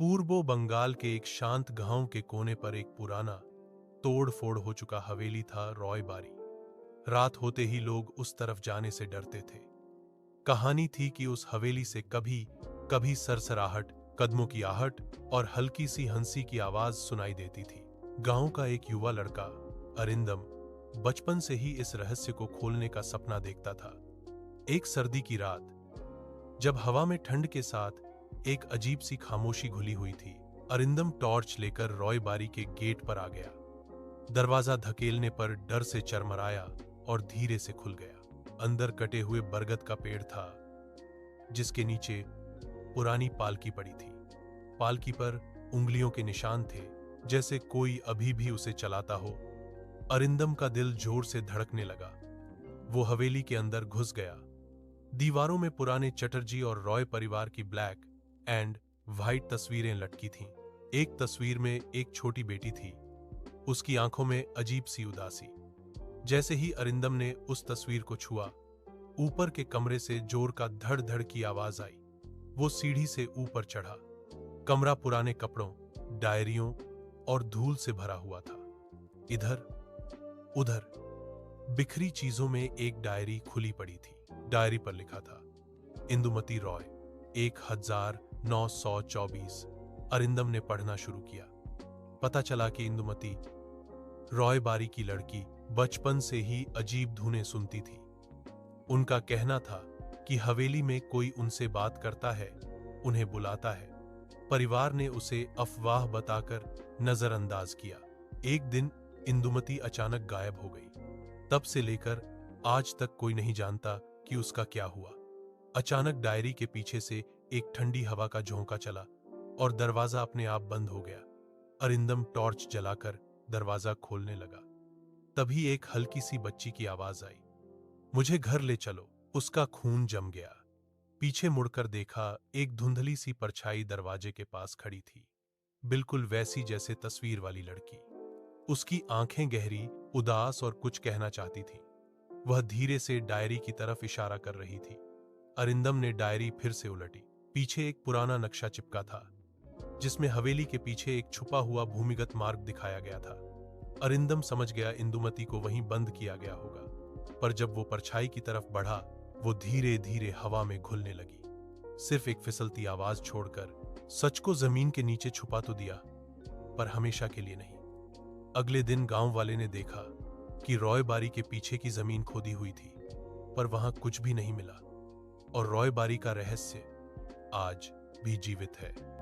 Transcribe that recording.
पूर्वो बंगाल के एक शांत गांव के कोने पर एक पुराना तोड़ फोड़ हो चुका हवेली था रॉय बारी। रात होते ही लोग उस तरफ जाने से डरते थे। कहानी थी कि उस हवेली से कभी कभी सरसराहट, कदमों की आहट और हल्की सी हंसी की आवाज सुनाई देती थी। गांव का एक युवा लड़का अरिंदम बचपन से ही इस रहस्य को खोलने का सपना देखता था। एक सर्दी की रात जब हवा में ठंड के साथ एक अजीब सी खामोशी घुली हुई थी, अरिंदम टॉर्च लेकर रॉय बारी के गेट पर आ गया। दरवाजा धकेलने पर डर से चरमराया और धीरे से खुल गया। अंदर कटे हुए बरगद का पेड़ था, जिसके नीचे पुरानी पालकी पड़ी थी। पालकी पर उंगलियों के निशान थे, जैसे कोई अभी भी उसे चलाता हो। अरिंदम का दिल जोर से धड़कने लगा। वो हवेली के अंदर घुस गया। दीवारों में पुराने चटर्जी और रॉय परिवार की ब्लैक एंड व्हाइट तस्वीरें लटकी थीं। एक तस्वीर में एक छोटी बेटी थी, उसकी आंखों में अजीब सी उदासी। जैसे ही अरिंदम ने उस तस्वीर को छुआ, ऊपर के कमरे से जोर का धड़ धड़ की आवाज आई। वो सीढ़ी से ऊपर चढ़ा। कमरा पुराने कपड़ों, डायरियों और धूल से भरा हुआ था। इधर उधर बिखरी चीजों में एक डायरी खुली पड़ी थी। डायरी पर लिखा था, इंदुमती रॉय 1924। अरिंदम ने पढ़ना शुरू किया। पता चला कि इंदुमती रॉय बारी की लड़की बचपन से ही अजीब धुनें सुनती थी। उनका कहना था कि हवेली में कोई उनसे बात करता है, उन्हें बुलाता है। परिवार ने उसे अफवाह बताकर नजरअंदाज किया। एक दिन इंदुमती अचानक गायब हो गई। तब से लेकर आज तक कोई नहीं जानता कि उसका क्या हुआ। अचानक डायरी के पीछे से एक ठंडी हवा का झोंका चला और दरवाजा अपने आप बंद हो गया। अरिंदम टॉर्च जलाकर दरवाजा खोलने लगा। तभी एक हल्की सी बच्ची की आवाज आई, मुझे घर ले चलो। उसका खून जम गया। पीछे मुड़कर देखा, एक धुंधली सी परछाई दरवाजे के पास खड़ी थी, बिल्कुल वैसी जैसे तस्वीर वाली लड़की। उसकी आंखें गहरी, उदास और कुछ कहना चाहती थी। वह धीरे से डायरी की तरफ इशारा कर रही थी। अरिंदम ने डायरी फिर से उलटी। पीछे एक पुराना नक्शा चिपका था, जिसमें हवेली के पीछे एक छुपा हुआ भूमिगत मार्ग दिखाया गया था। अरिंदम समझ गया इंदुमती को वहीं बंद किया गया होगा। पर जब वो परछाई की तरफ बढ़ा, वो धीरे धीरे हवा में घुलने लगी। सिर्फ एक फिसलती आवाज छोड़कर। सच को जमीन के नीचे छुपा तो दिया, पर हमेशा के लिए नहीं। अगले दिन गांव वाले ने देखा कि रॉय बारी के पीछे की जमीन खोदी हुई थी, पर वहां कुछ भी नहीं मिला। और रॉय बारी का रहस्य आज भी जीवित है।